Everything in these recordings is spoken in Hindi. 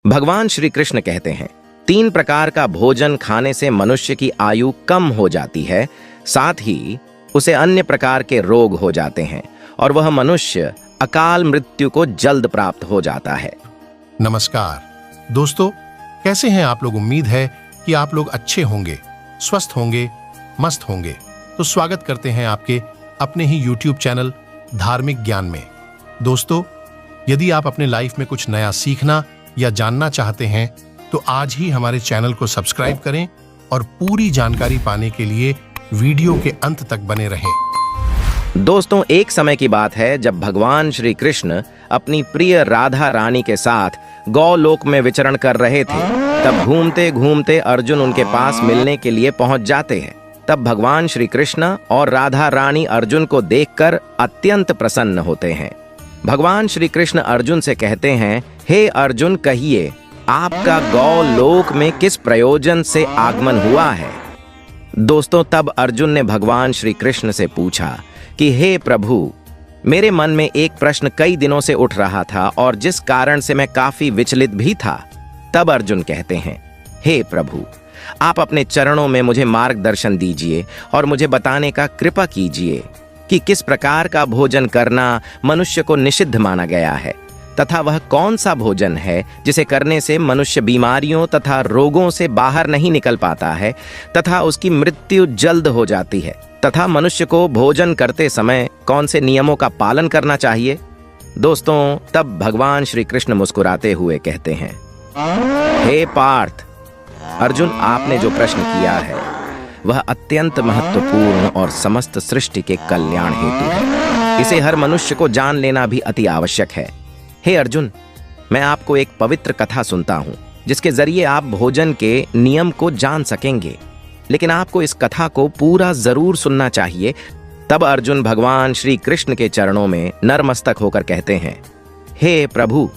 भगवान श्री कृष्ण कहते हैं, 3 प्रकार का भोजन खाने से मनुष्य की आयु कम हो जाती है, साथ ही उसे अन्य प्रकार के रोग हो जाते हैं और वह मनुष्य अकाल मृत्यु को जल्द प्राप्त हो जाता है। नमस्कार दोस्तों, कैसे हैं आप लोग। उम्मीद है कि आप लोग अच्छे होंगे, स्वस्थ होंगे, मस्त होंगे। तो स्वागत करते हैं आपके अपने ही YouTube चैनल धार्मिक ज्ञान में। दोस्तों, यदि आप अपने लाइफ में कुछ नया सीखना या जानना चाहते हैं तो आज ही हमारे चैनल को सब्सक्राइब करें और पूरी जानकारी पाने के लिए वीडियो के अंत तक बने रहें। दोस्तों, एक समय की बात है जब भगवान श्री कृष्ण अपनी प्रिय राधा रानी के साथ गौलोक में विचरण कर रहे थे। तब घूमते घूमते अर्जुन उनके पास मिलने के लिए पहुंच जाते हैं। तब भगवान श्री कृष्ण और राधा रानी अर्जुन को देखकर अत्यंत प्रसन्न होते हैं। भगवान श्री कृष्ण अर्जुन से कहते हैं, हे अर्जुन, कहिए आपका गौलोक में किस प्रयोजन से आगमन हुआ है। दोस्तों, तब अर्जुन ने भगवान श्री कृष्ण से पूछा कि हे प्रभु, मेरे मन में एक प्रश्न कई दिनों से उठ रहा था और जिस कारण से मैं काफी विचलित भी था। तब अर्जुन कहते हैं, हे प्रभु, आप अपने चरणों में मुझे मार्गदर्शन दीजिए और मुझे बताने का कृपा कीजिए कि किस प्रकार का भोजन करना मनुष्य को निषिद्ध माना गया है तथा वह कौन सा भोजन है जिसे करने से मनुष्य बीमारियों तथा रोगों से बाहर नहीं निकल पाता है तथा उसकी मृत्यु जल्द हो जाती है, तथा मनुष्य को भोजन करते समय कौन से नियमों का पालन करना चाहिए। दोस्तों, तब भगवान श्री कृष्ण मुस्कुराते हुए कहते हैं, हे पार्थ, अर्जुन, आपने जो प्रश्न किया है वह अत्यंत महत्वपूर्ण और समस्त सृष्टि के कल्याण हेतु है। इसे हर मनुष्य को जान लेना भी अति आवश्यक है। हे अर्जुन, मैं आपको एक पवित्र कथा सुनता हूँ जिसके जरिए आप भोजन के नियम को जान सकेंगे, लेकिन आपको इस कथा को पूरा जरूर सुनना चाहिए। तब अर्जुन भगवान श्री कृष्ण के चरणों में नतमस्तक होकर कहते हैं, हे प्रभु,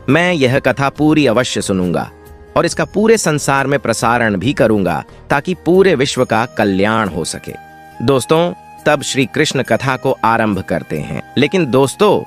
मैं यह कथा पूरी अवश्य सुनूंगा और इसका पूरे संसार में प्रसारण भी करूंगा ताकि पूरे विश्व का कल्याण हो सके। दोस्तों, तब श्री कृष्ण कथा को आरंभ करते हैं, लेकिन दोस्तों,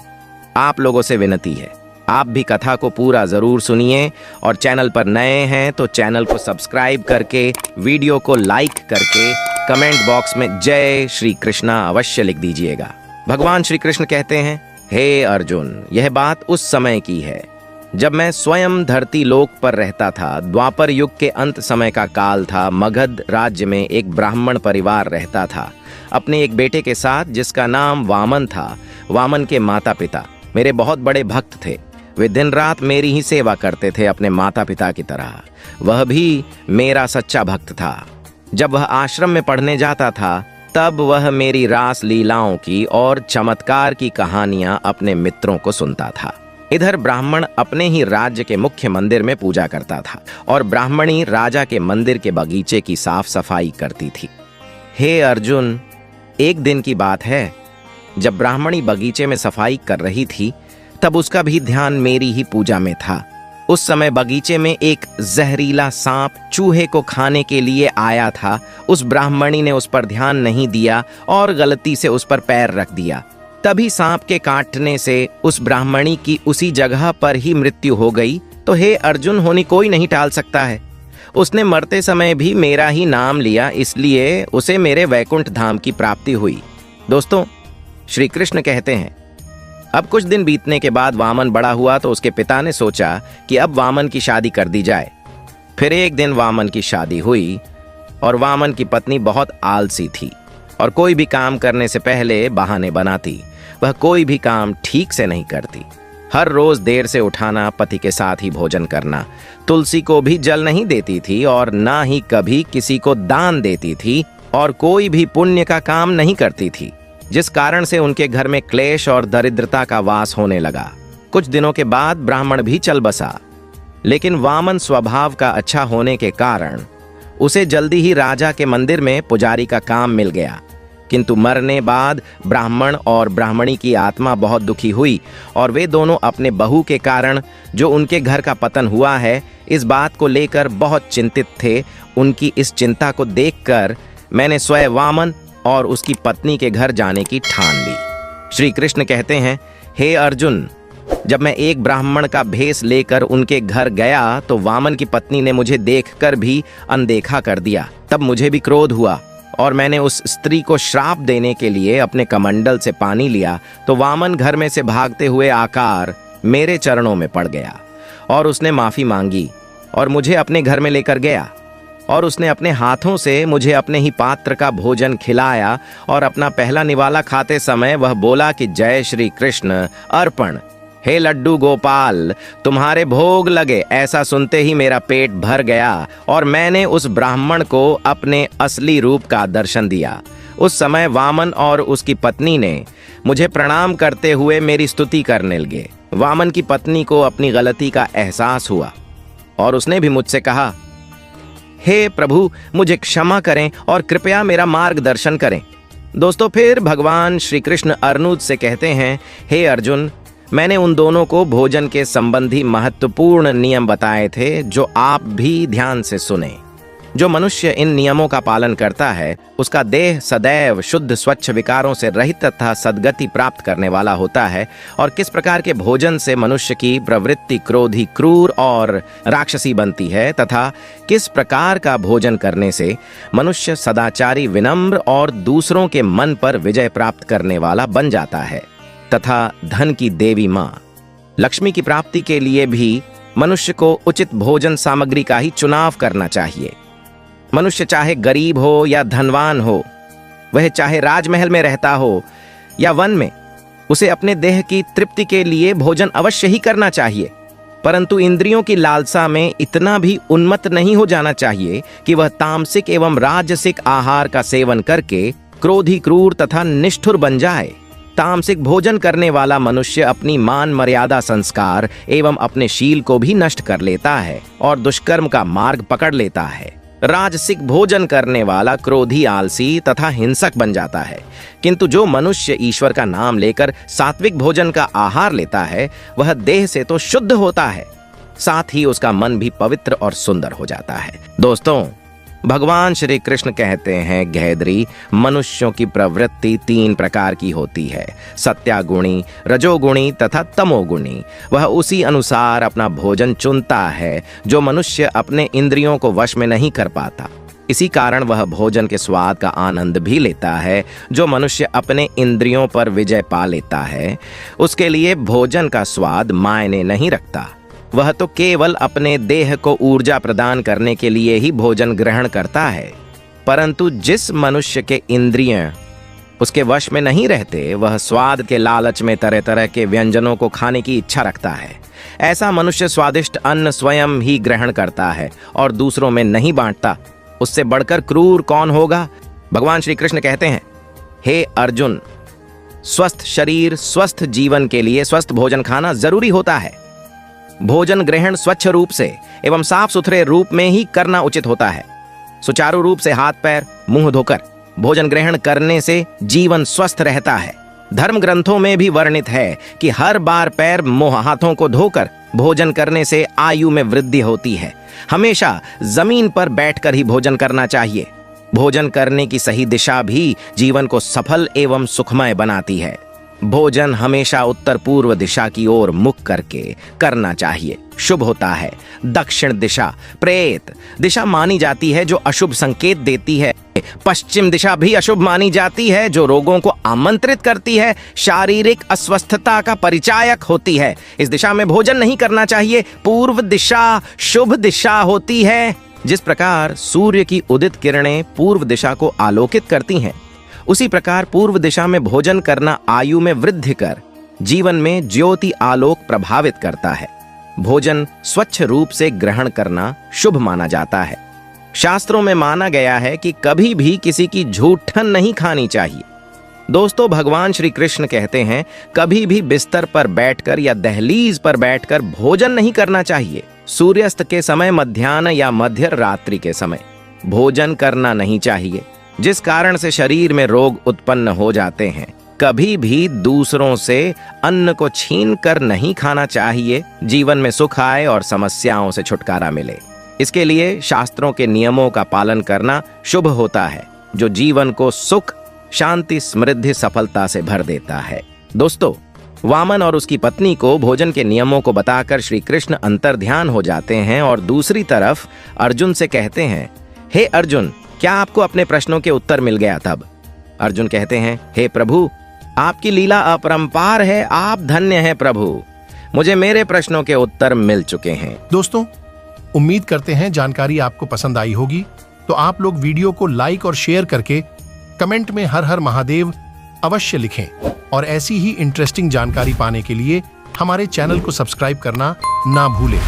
आप लोगों से विनती है, आप भी कथा को पूरा जरूर सुनिए और चैनल पर नए हैं तो चैनल को सब्सक्राइब करके, वीडियो को लाइक करके कमेंट बॉक्स में जय श्री कृष्णा अवश्य लिख दीजिएगा। भगवान श्री कृष्ण कहते हैं, हे अर्जुन, यह बात उस समय की है जब मैं स्वयं धरती लोक पर रहता था। द्वापर युग के अंत समय का काल था। मगध राज्य में एक ब्राह्मण परिवार रहता था अपने एक बेटे के साथ जिसका नाम वामन था। वामन के माता पिता मेरे बहुत बड़े भक्त थे। वे दिन रात मेरी ही सेवा करते थे अपने माता पिता की तरह। वह भी मेरा सच्चा भक्त था। जब वह आश्रम में पढ़ने जाता था तब वह मेरी रास लीलाओं की और चमत्कार की कहानियां अपने मित्रों को सुनता था। इधर ब्राह्मण अपने ही राज्य के मुख्य मंदिर में पूजा करता था और ब्राह्मणी राजा के मंदिर के बगीचे की साफ सफाई करती थी। हे अर्जुन, एक दिन की बात है जब ब्राह्मणी बगीचे में सफाई कर रही थी तब उसका भी ध्यान मेरी ही पूजा में था। उस समय बगीचे में एक जहरीला सांप चूहे को खाने के लिए आया था। उस ब्राह्मणी ने उस पर ध्यान नहीं दिया और गलती से उस पर पैर रख दिया। तभी सांप के काटने से उस ब्राह्मणी की उसी जगह पर ही मृत्यु हो गई। तो हे अर्जुन, होनी कोई नहीं टाल सकता है। उसने मरते समय भी मेरा ही नाम लिया, इसलिए उसे मेरे वैकुंठ धाम की प्राप्ति हुई। दोस्तों, श्री कृष्ण कहते हैं, अब कुछ दिन बीतने के बाद वामन बड़ा हुआ तो उसके पिता ने सोचा कि अब वामन की शादी कर दी जाए। फिर एक दिन वामन की शादी हुई और वामन की पत्नी बहुत आलसी थी और कोई भी काम करने से पहले बहाने बनाती। वह कोई भी काम ठीक से नहीं करती। हर रोज देर से उठाना, पति के साथ ही भोजन करना, तुलसी को भी जल नहीं देती थी और ना ही कभी किसी को दान देती थी और कोई भी पुण्य का काम नहीं करती थी, जिस कारण से उनके घर में क्लेश और दरिद्रता का वास होने लगा। कुछ दिनों के बाद ब्राह्मण भी चल बसा, लेकिन वामन स्वभाव का अच्छा होने के कारण उसे जल्दी ही राजा के मंदिर में पुजारी का काम मिल गया। किंतु मरने बाद ब्राह्मण और ब्राह्मणी की आत्मा बहुत दुखी हुई और वे दोनों अपने बहू के कारण जो उनके घर का पतन हुआ है इस बात को लेकर बहुत चिंतित थे। उनकी इस चिंता को देखकर मैंने स्वयं वामन और उसकी पत्नी के घर जाने की ठान ली। श्री कृष्ण कहते हैं, हे अर्जुन, जब मैं एक ब्राह्मण का भेष लेकर उनके घर गया तो वामन की पत्नी ने मुझे देखकर भी अनदेखा कर दिया। तब मुझे भी क्रोध हुआ और मैंने उस स्त्री को श्राप देने के लिए अपने कमंडल से पानी लिया तो वामन घर में से भागते हुए आकार मेरे चरणों में पड़ गया और उसने माफी मांगी और मुझे अपने घर में लेकर गया और उसने अपने हाथों से मुझे अपने ही पात्र का भोजन खिलाया और अपना पहला निवाला खाते समय वह बोला कि जय श्री कृष्ण अर्पण, हे लड्डू गोपाल तुम्हारे भोग लगे। ऐसा सुनते ही मेरा पेट भर गया और मैंने उस ब्राह्मण को अपने असली रूप का दर्शन दिया। उस समय वामन और उसकी पत्नी ने मुझे प्रणाम करते हुए मेरी स्तुति करने लगे। वामन की पत्नी को अपनी गलती का एहसास हुआ और उसने भी मुझसे कहा, हे प्रभु मुझे क्षमा करें और कृपया मेरा मार्गदर्शन करें। दोस्तों, फिर भगवान श्री कृष्ण अर्जुन से कहते हैं, हे अर्जुन, मैंने उन दोनों को भोजन के संबंधी महत्वपूर्ण नियम बताए थे जो आप भी ध्यान से सुने। जो मनुष्य इन नियमों का पालन करता है उसका देह सदैव शुद्ध स्वच्छ विकारों से रहित तथा सद्गति प्राप्त करने वाला होता है। और किस प्रकार के भोजन से मनुष्य की प्रवृत्ति क्रोधी, क्रूर और राक्षसी बनती है तथा किस प्रकार का भोजन करने से मनुष्य सदाचारी, विनम्र और दूसरों के मन पर विजय प्राप्त करने वाला बन जाता है तथा धन की देवी माँ लक्ष्मी की प्राप्ति के लिए भी मनुष्य को उचित भोजन सामग्री का ही चुनाव करना चाहिए। मनुष्य चाहे गरीब हो या धनवान हो, वह चाहे राजमहल में रहता हो या वन में, उसे अपने देह की तृप्ति के लिए भोजन अवश्य ही करना चाहिए, परंतु इंद्रियों की लालसा में इतना भी उन्मत्त नहीं हो जाना चाहिए कि वह तामसिक एवं राजसिक आहार का सेवन करके क्रोधी, क्रूर तथा निष्ठुर बन जाए। तामसिक भोजन करने वाला मनुष्य अपनी मान मर्यादा, संस्कार एवं अपने शील को भी नष्ट कर लेता है और दुष्कर्म का मार्ग पकड़ लेता है। राजसिक भोजन करने वाला क्रोधी, आलसी तथा हिंसक बन जाता है, किंतु जो मनुष्य ईश्वर का नाम लेकर सात्विक भोजन का आहार लेता है वह देह से तो शुद्ध होता है, साथ ही उसका मन भी पवित्र और सुंदर हो जाता है। दोस्तों, भगवान श्री कृष्ण कहते हैं, गहद्री, मनुष्यों की प्रवृत्ति 3 प्रकार की होती है, सत्यागुणी, रजोगुणी तथा तमोगुणी। वह उसी अनुसार अपना भोजन चुनता है जो मनुष्य अपने इंद्रियों को वश में नहीं कर पाता। इसी कारण वह भोजन के स्वाद का आनंद भी लेता है। जो मनुष्य अपने इंद्रियों पर विजय पा लेता है उसके लिए भोजन का स्वाद मायने नहीं रखता। वह तो केवल अपने देह को ऊर्जा प्रदान करने के लिए ही भोजन ग्रहण करता है। परंतु जिस मनुष्य के इंद्रिय उसके वश में नहीं रहते वह स्वाद के लालच में तरह तरह के व्यंजनों को खाने की इच्छा रखता है। ऐसा मनुष्य स्वादिष्ट अन्न स्वयं ही ग्रहण करता है और दूसरों में नहीं बांटता। उससे बढ़कर क्रूर कौन होगा? भगवान श्री कृष्ण कहते हैं, हे अर्जुन, स्वस्थ शरीर, स्वस्थ जीवन के लिए स्वस्थ भोजन खाना जरूरी होता है। भोजन ग्रहण स्वच्छ रूप से एवं साफ सुथरे रूप में ही करना उचित होता है। सुचारू रूप से हाथ पैर मुंह धोकर भोजन ग्रहण करने से जीवन स्वस्थ रहता है। धर्म ग्रंथों में भी वर्णित है कि हर बार पैर मुंह हाथों को धोकर भोजन करने से आयु में वृद्धि होती है। हमेशा जमीन पर बैठकर ही भोजन करना चाहिए। भोजन करने की सही दिशा भी जीवन को सफल एवं सुखमय बनाती है। भोजन हमेशा उत्तर पूर्व दिशा की ओर मुख करके करना चाहिए, शुभ होता है। दक्षिण दिशा प्रेत दिशा मानी जाती है जो अशुभ संकेत देती है। पश्चिम दिशा भी अशुभ मानी जाती है जो रोगों को आमंत्रित करती है, शारीरिक अस्वस्थता का परिचायक होती है। इस दिशा में भोजन नहीं करना चाहिए। पूर्व दिशा शुभ दिशा होती है। जिस प्रकार सूर्य की उदित किरणें पूर्व दिशा को आलोकित करती हैं, उसी प्रकार पूर्व दिशा में भोजन करना आयु में वृद्धि कर जीवन में ज्योति आलोक प्रभावित करता है। भोजन स्वच्छ रूप से ग्रहण करना शुभ माना जाता है। शास्त्रों में माना गया है कि कभी भी किसी की झूठन नहीं खानी चाहिए। दोस्तों, भगवान श्री कृष्ण कहते हैं, कभी भी बिस्तर पर बैठकर या दहलीज पर बैठकर भोजन नहीं करना चाहिए। सूर्यास्त के समय, मध्याह्न या मध्य रात्रि के समय भोजन करना नहीं चाहिए, जिस कारण से शरीर में रोग उत्पन्न हो जाते हैं। कभी भी दूसरों से अन्न को छीन कर नहीं खाना चाहिए। जीवन में सुख आए और समस्याओं से छुटकारा मिले, इसके लिए शास्त्रों के नियमों का पालन करना शुभ होता है, जो जीवन को सुख, शांति, समृद्धि, सफलता से भर देता है। दोस्तों, वामन और उसकी पत्नी को भोजन के नियमों को बताकर श्री कृष्ण अंतर्ध्यान हो जाते हैं और दूसरी तरफ अर्जुन से कहते हैं, हे अर्जुन, क्या आपको अपने प्रश्नों के उत्तर मिल गया? तब अर्जुन कहते हैं, हे प्रभु, आपकी लीला अपरंपार है, आप धन्य हैं प्रभु, मुझे मेरे प्रश्नों के उत्तर मिल चुके हैं। दोस्तों, उम्मीद करते हैं जानकारी आपको पसंद आई होगी। तो आप लोग वीडियो को लाइक और शेयर करके कमेंट में हर हर महादेव अवश्य लिखें और ऐसी ही इंटरेस्टिंग जानकारी पाने के लिए हमारे चैनल को सब्सक्राइब करना ना भूलें।